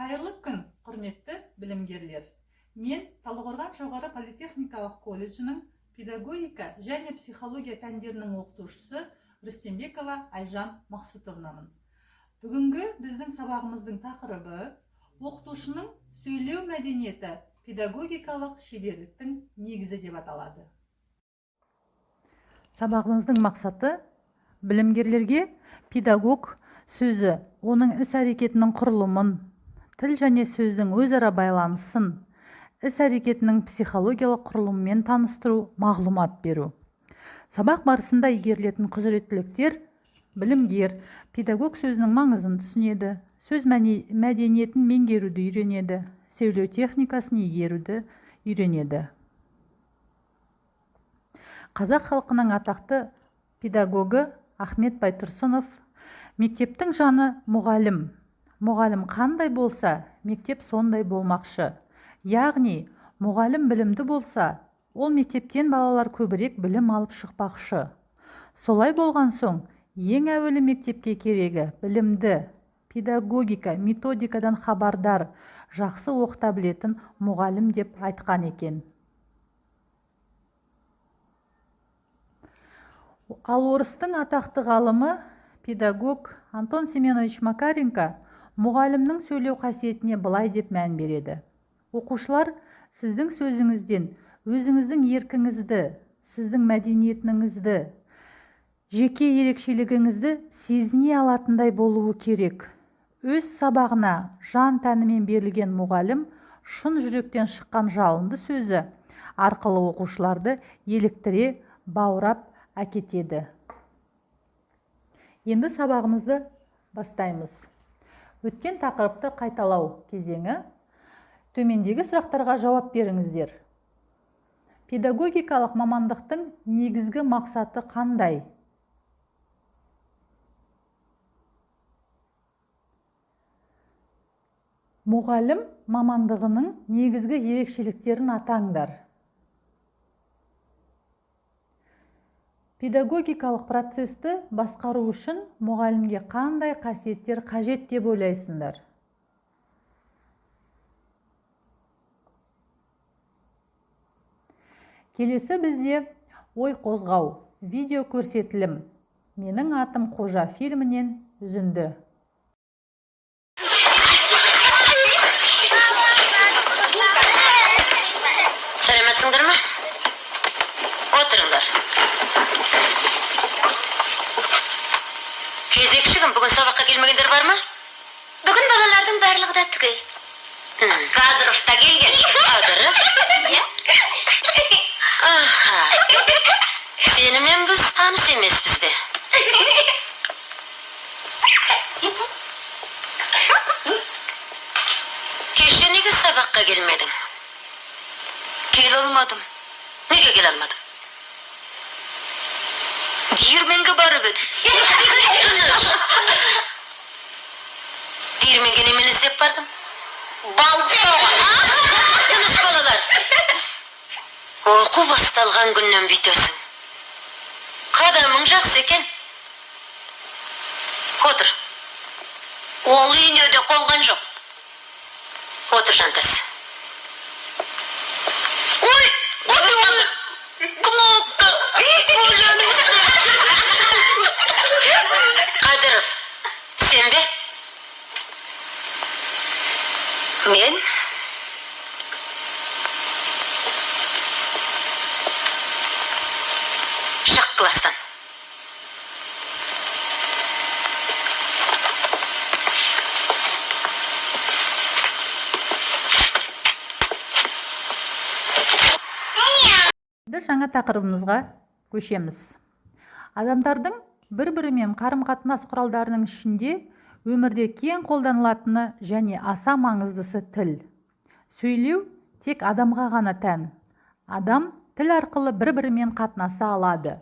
Қайырлы күн, құрметті білімгерлер. Мен Талдықорған жоғары политехникалық колледжінің педагогика және психология пәндерінің оқытушысы Рүстембекова Айжан Мақсұтовнамын. Бүгінгі біздің сабағымыздың тақырыбы оқытушының сөйлеу мәдениеті педагогикалық шеберліктің негізі деп аталады. Сабағымыздың мақсаты білімгерлерге педагог сөзі, оның іс-әрекетінің құрылымын, тіл және сөздің өзара байланысын, іс-әрекетінің психологиялық құрылымымен таныстыру, мағлұмат беру. Сабақ барысында игерілетін құзыреттіліктер: білімгер педагог сөзінің маңызын түсінеді, сөз мәдениетін меңгеруді үйренеді, сөйлеу техникасын игеруді үйренеді. Қазақ халқының атақты педагогі Ахмет Байтұрсынов: мектептің жаны мұғалім. Мұғалім қандай болса, мектеп сондай болмақшы. Яғни, мұғалім білімді болса, ол мектептен балалар көбірек білім алып шықпақшы. Солай болған соң, ең әуелі мектепке керегі білімді, педагогика, методикадан хабардар, жақсы оқыта білетін мұғалім деп айтқан екен. Ал орыстың атақты ғалымы педагог Антон Семенович Макаренко мұғалімнің сөйлеу қасиетіне былай деп мән береді: оқушылар сіздің сөзіңізден өзіңіздің еркіңізді, сіздің мәдениетіңізді, жеке ерекшелігіңізді сезіне алатындай болуы керек. Өз сабағына жан тәнімен берілген мұғалім шын жүректен шыққан жалынды сөзі арқылы оқушыларды еліктіре, баурап әкетеді. Енді сабағымызды бастаймыз. Өткен тақырыпты қайталау кезеңі. Төмендегі сұрақтарға жауап беріңіздер. Педагогикалық мамандықтың негізгі мақсаты қандай? Мұғалім мамандығының негізгі ерекшеліктерін атаңдар. Педагогикалық процесті басқару үшін мұғалімге қандай қасиеттер қажет деп ойлайсыңдар? Келесі бізде ой қозғау, видео көрсетілім. Менің атым Қожа фильмінен үзінді. Сәлеметсіңдер ме? Отырыңдар. Кезекшігім, бүгін сабаққа келмегендер бар ма? Бүгін балалардың барлығы да түгел. Қадыров та келген. Қадыров? Аха. Сенімен біз таныс емеспіз бе? Кеше неге сабаққа келмедің? Келе алмадым. Неге келе алмадың? Диірменге барып еді. Диірменге немен іздеп бардың? Балық ұстауға. Тыныш балалар. Оқу басталған күннен бүйтесің. Қадамың жақсы екен. Отыр. Ол үйіне де қонған жоқ. Отыр, жантасы. Ой, кнопка. Қадыров, сен бе? Мен? Шық кластан. Жаңа тақырыбымызға көшеміз. Адамдардың бір-бірімен қарым-қатынас құралдарының ішінде өмірде кең қолданылатыны және аса маңыздысы тіл. Сөйлеу тек адамға ғана тән. Адам тіл арқылы бір-бірімен қатынаса алады.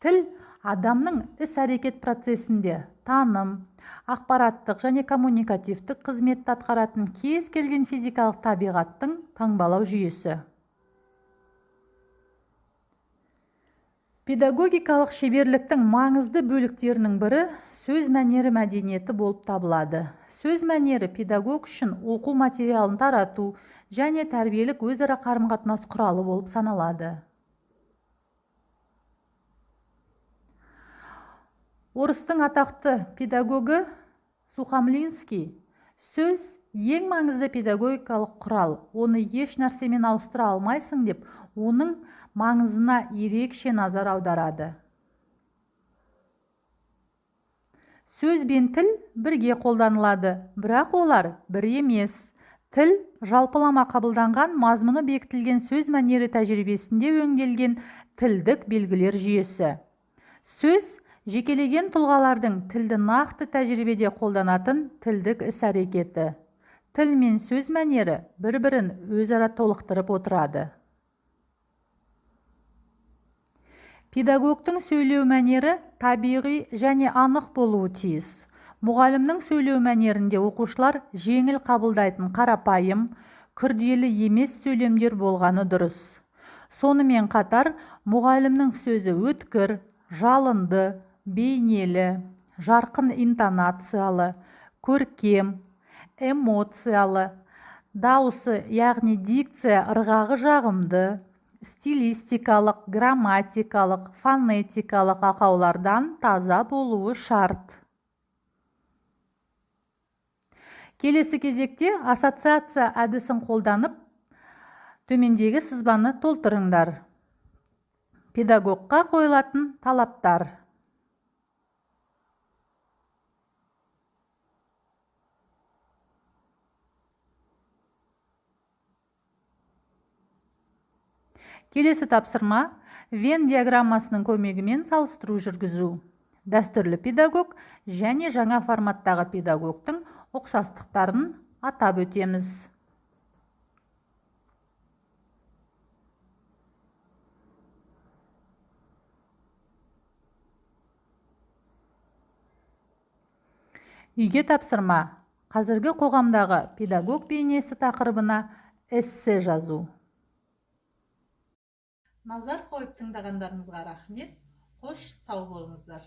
Тіл адамның іс-әрекет процесінде таным, ақпараттық және коммуникативтік қызметті атқаратын кез келген физикалық табиғаттың таңбалау жүйесі. Педагогикалық шеберліктің маңызды бөліктерінің бірі сөз мәнері мәдениеті болып табылады. Сөз мәнері педагог үшін оқу материалын тарату және тәрбиелік өзара қарым-қатынас құралы болып саналады. Орыстың атақты педагогі Сухомлинский: сөз ең маңызды педагогикалық құрал, оны еш нәрсемен ауыстыра алмайсың деп, оның маңызына ерекше назар аударады. Сөз бен тіл бірге қолданылады, бірақ олар бір емес. Тіл жалпылама қабылданған, мазмұны бекітілген сөз мәнері тәжірибесінде өңделген тілдік белгілер жүйесі. Сөз жекелеген тұлғалардың тілді нақты тәжірибеде қолданатын тілдік іс-әрекеті. Тіл мен сөз мәнері бір-бірін өзара толықтырып отырады. Педагогтың сөйлеу мәнері табиғи және анық болуы тиіс. Мұғалімнің сөйлеу мәнерінде оқушылар жеңіл қабылдайтын қарапайым, күрделі емес сөйлемдер болғаны дұрыс. Сонымен қатар, мұғалімнің сөзі өткір, жалынды, бейнелі, жарқын интонациялы, көркем, эмоциялы, дауысы, яғни дикция ырғағы жағымды, стилистикалық, грамматикалық, фонетикалық ақаулардан таза болуы шарт. Келесі кезекте ассоциация әдісін қолданып, төмендегі сызбаны толтырыңдар. Педагогқа қойылатын талаптар. Келесі тапсырма Вен диаграммасының көмегімен салыстыру жүргізу. Дәстүрлі педагог және жаңа форматтағы педагогтың ұқсастықтарын атап өтеміз. Үйге тапсырма: қазіргі қоғамдағы педагог бейнесі тақырыбына эссе жазу. Назар қойып тыңдағандарыңызға рахмет. Қош сау болыңыздар.